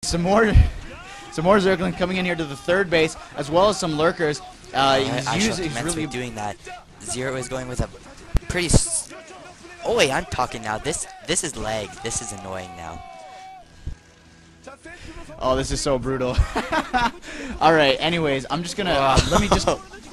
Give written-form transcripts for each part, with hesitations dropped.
Some more Zergling coming in here to the third base, as well as some lurkers. He's really doing that. Zero is going with a pretty. Oh wait, I'm talking now. This is lag. This is annoying now. Oh, this is so brutal. All right. Anyways, I'm just gonna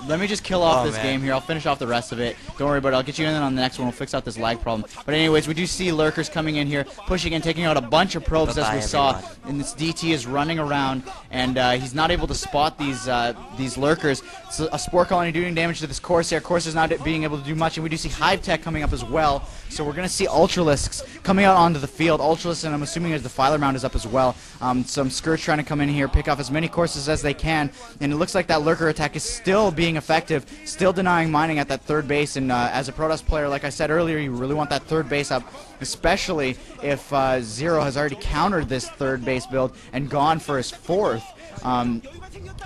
let me just kill off this game here. I'll finish off the rest of it. Don't worry about it. I'll get you in on the next one. We'll fix out this lag problem. But anyways, we do see lurkers coming in here, pushing and taking out a bunch of probes as we saw. And this DT is running around, and he's not able to spot these lurkers. So a Spore Colony doing damage to this Corsair. Corsair's not being able to do much, and we do see Hive Tech coming up as well. So we're going to see Ultralisks coming out onto the field. Ultralisks, and I'm assuming his Defiler Mound is up as well. Some Scourge trying to come in here, pick off as many courses as they can. And it looks like that Lurker attack is still being effective, still denying mining at that third base. And as a Protoss player, like I said earlier, you really want that third base up, especially if Zero has already countered this third base build and gone for his fourth.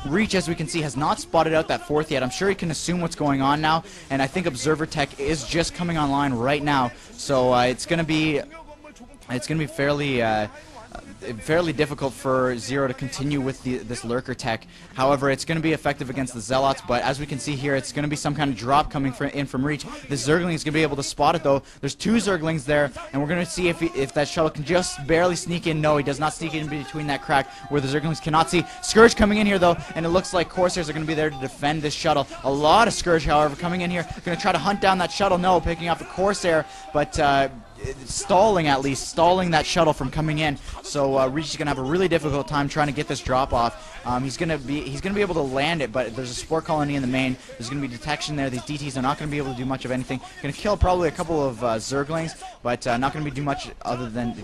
Reach, as we can see, has not spotted out that fourth yet. I'm sure he can assume what's going on now, and I think Observer Tech is just coming online right now. So it's gonna be fairly difficult for Zero to continue with this Lurker Tech. However, it's going to be effective against the Zealots, but as we can see here, it's going to be some kind of drop coming in from Reach. This Zergling is going to be able to spot it, though. There's two Zerglings there, and we're going to see if that shuttle can just barely sneak in. No, he does not sneak in between that crack where the Zerglings cannot see. Scourge coming in here, though, and it looks like Corsairs are going to be there to defend this shuttle. A lot of Scourge, however, coming in here. Going to try to hunt down that shuttle. No, picking off a Corsair, but stalling that shuttle from coming in. So Reach is gonna have a really difficult time trying to get this drop off. He's gonna be able to land it, but there's a Spore Colony in the main. There's gonna be detection there. These DTs are not gonna be able to do much of anything. Gonna kill probably a couple of Zerglings, but not gonna be able to do much other than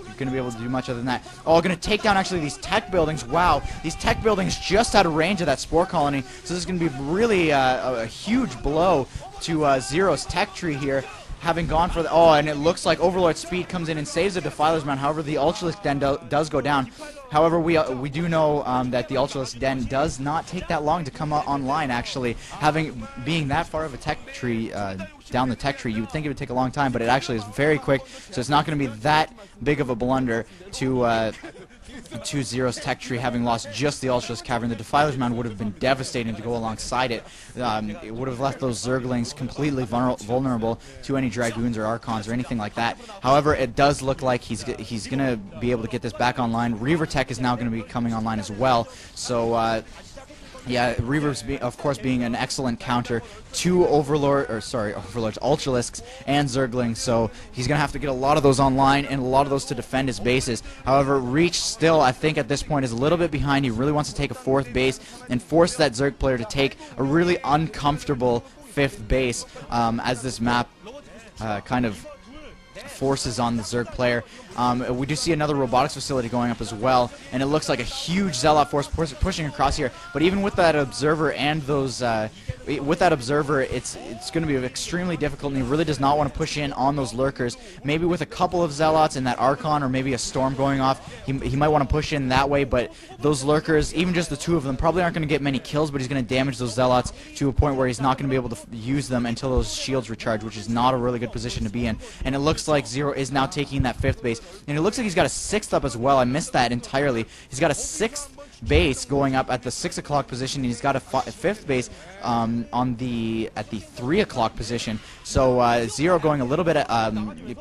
that. Oh, gonna take down actually these tech buildings. Wow, these tech buildings just out of range of that Spore Colony. So this is gonna be really a huge blow to Zero's tech tree here, having gone for the... Oh, and it looks like Overlord Speed comes in and saves the Defiler's Mound. However, the Ultralisk Den does go down. However, we do know that the Ultralisk Den does not take that long to come online, actually. Being that far of a tech tree, down the tech tree, you would think it would take a long time, but it actually is very quick, so it's not going to be that big of a blunder to Zero's tech tree, having lost just the Ultralisk Cavern. The Defiler's Mound would have been devastating to go alongside it. It would have left those Zerglings completely vulnerable to any Dragoons or Archons or anything like that. However, it does look like he's going to be able to get this back online. Reaver Tech is now going to be coming online as well. So, yeah, Reaver's of course being an excellent counter to Ultralisks and Zerglings, so he's going to have to get a lot of those online and a lot of those to defend his bases. However, Reach still, I think at this point, is a little bit behind. He really wants to take a fourth base and force that Zerg player to take a really uncomfortable fifth base, as this map kind of forces on the Zerg player. We do see another robotics facility going up as well, and it looks like a huge Zealot force pushing across here. But even with that observer and those, it's going to be extremely difficult, and he really does not want to push in on those lurkers. Maybe with a couple of Zealots and that Archon, or maybe a Storm going off, he might want to push in that way. But those lurkers, even just the two of them, probably aren't going to get many kills. But he's going to damage those Zealots to a point where he's not going to be able to use them until those shields recharge, which is not a really good position to be in. And it looks like Zero is now taking that fifth base. And it looks like he's got a sixth up as well. I missed that entirely. He's got a sixth base going up at the 6 o'clock position, and he's got a fifth base at the 3 o'clock position. So Zero going a little bit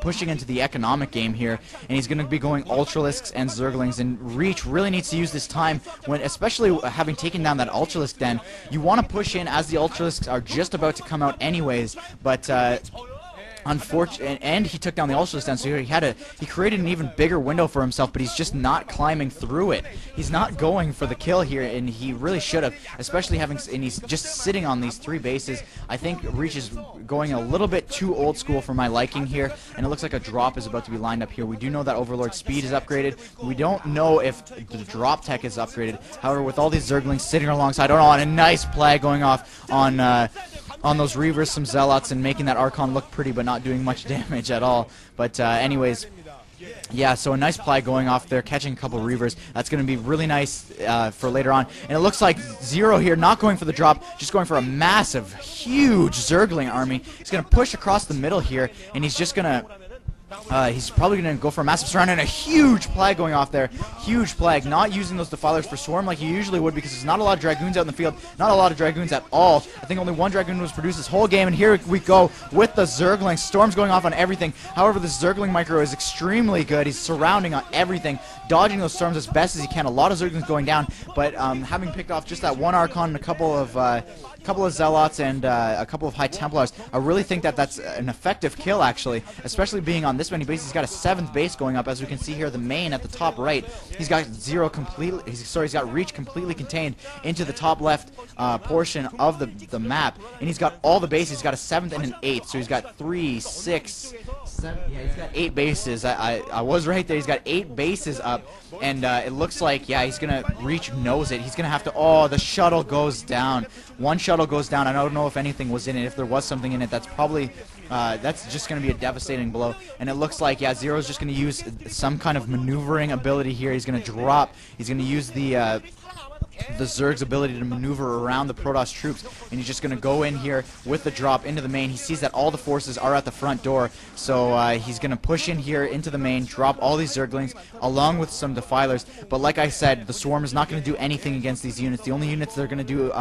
pushing into the economic game here, and he's going to be going Ultralisks and Zerglings. And Reach really needs to use this time, when, especially having taken down that Ultralisk Den, you want to push in as the Ultralisks are just about to come out anyways. But unfortunately, and he took down the Ultralisk Den, so he created an even bigger window for himself, but he's just not climbing through it. He's not going for the kill here, and he really should have, especially and he's just sitting on these three bases. I think Reach is going a little bit too old school for my liking here, and it looks like a drop is about to be lined up here. We do know that Overlord Speed is upgraded. We don't know if the drop tech is upgraded. However, with all these Zerglings sitting alongside, and a nice play going off on those Reavers, some Zealots, and making that Archon look pretty but not doing much damage at all. But anyways, yeah, so a nice play going off there, catching a couple Reavers. That's going to be really nice for later on. And it looks like Zero here not going for the drop, just going for a massive, huge Zergling army. He's going to push across the middle here, and he's just going to He's probably going to go for a massive surround and a huge Plague going off there. Huge Plague. Not using those Defilers for Swarm like you usually would because there's not a lot of Dragoons out in the field. Not a lot of Dragoons at all. I think only one Dragoon was produced this whole game, and here we go with the Zergling. Storm's going off on everything. However, the Zergling micro is extremely good. He's surrounding on everything, dodging those storms as best as he can. A lot of Zerglings going down, but having picked off just that one Archon and a couple of Zealots and a couple of High Templars, I really think that that's an effective kill, actually, especially being on this many bases. He's got a 7th base going up, as we can see here, the main at the top right. He's got he's got Reach completely contained into the top left portion of the map, and he's got all the bases. He's got a 7th and an 8th, so he's got 3, 6, 7, yeah, he's got 8 bases. I was right there. He's got 8 bases up, and it looks like, yeah, he's gonna Reach knows it. He's gonna have to, oh, the shuttle goes down. One shuttle goes down. I don't know if anything was in it. If there was something in it, that's probably that's just going to be a devastating blow. And it looks like, yeah, Zero's just going to use some kind of maneuvering ability here. He's going to drop. He's going to use the Zerg's ability to maneuver around the Protoss troops, and he's just going to go in here with the drop into the main. He sees that all the forces are at the front door, so he's going to push in here into the main, drop all these Zerglings along with some Defilers. But like I said, the Swarm is not going to do anything against these units. The only units they're going to do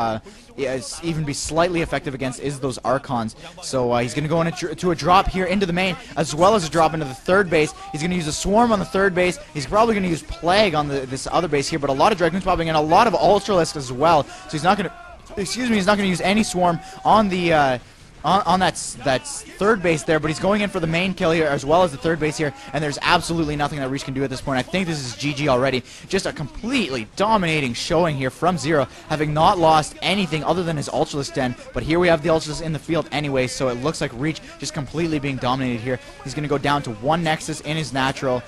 even be slightly effective against is those Archons. So he's going to go into a drop here into the main, as well as a drop into the 3rd base. He's going to use a Swarm on the 3rd base. He's probably going to use Plague on this other base here, but a lot of Dragoons popping in, a lot of Ultralisks as well. So he's not going to, excuse me, he's not going to use any Swarm on the on that 3rd base there, but he's going in for the main kill here as well as the 3rd base here, and there's absolutely nothing that Reach can do at this point. I think this is GG already. Just a completely dominating showing here from Zero, having not lost anything other than his Ultralisk Den, but here we have the Ultralisk in the field anyway, so it looks like Reach just completely being dominated here. He's going to go down to 1 Nexus in his natural.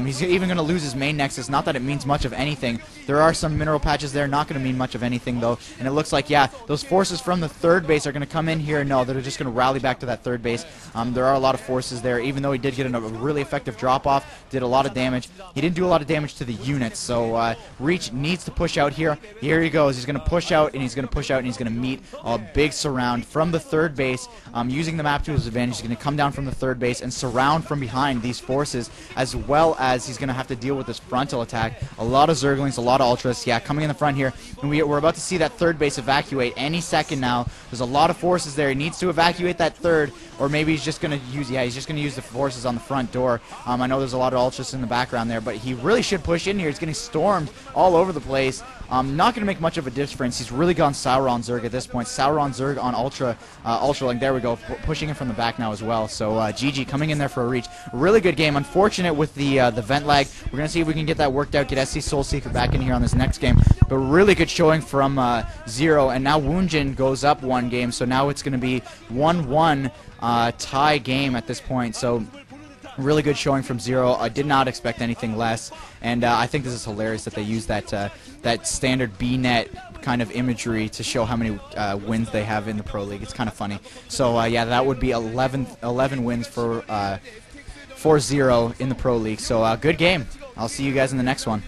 He's even going to lose his main Nexus, not that it means much of anything. There are some mineral patches there, not going to mean much of anything though, and it looks like, yeah, those forces from the 3rd base are going to come in here. No, they're just going to rally back to that 3rd base. There are a lot of forces there, even though he did get a really effective drop-off, did a lot of damage. He didn't do a lot of damage to the units, so Reach needs to push out here. Here he goes. He's going to push out, and he's going to push out, and he's going to meet a big surround from the 3rd base, using the map to his advantage. He's going to come down from the 3rd base and surround from behind these forces, as well as he's going to have to deal with this frontal attack. A lot of Zerglings, a lot of Ultras, yeah, coming in the front here, and we're about to see that 3rd base evacuate any second now. There's a lot of forces there. He needs to evacuate that 3rd, or maybe he's just going to use, yeah, he's just going to use the forces on the front door. I know there's a lot of Ultras in the background there, but he really should push in here. He's getting stormed all over the place. Not going to make much of a difference. He's really gone Sauron Zerg at this point. Sauron Zerg on Ultralink. There we go. Pushing him from the back now as well. So GG coming in there for a Reach. Really good game. Unfortunate with the vent lag. We're going to see if we can get that worked out. Get SC Soul Seeker back in here on this next game. But really good showing from Zero. And now Woongjin goes up 1 game. So now it's going to be 1-1 tie game at this point. So really good showing from Zero. I did not expect anything less, and I think this is hilarious that they use that standard B-net kind of imagery to show how many wins they have in the Pro League. It's kind of funny. So yeah, that would be 11 wins for Zero in the Pro League. So good game. I'll see you guys in the next one.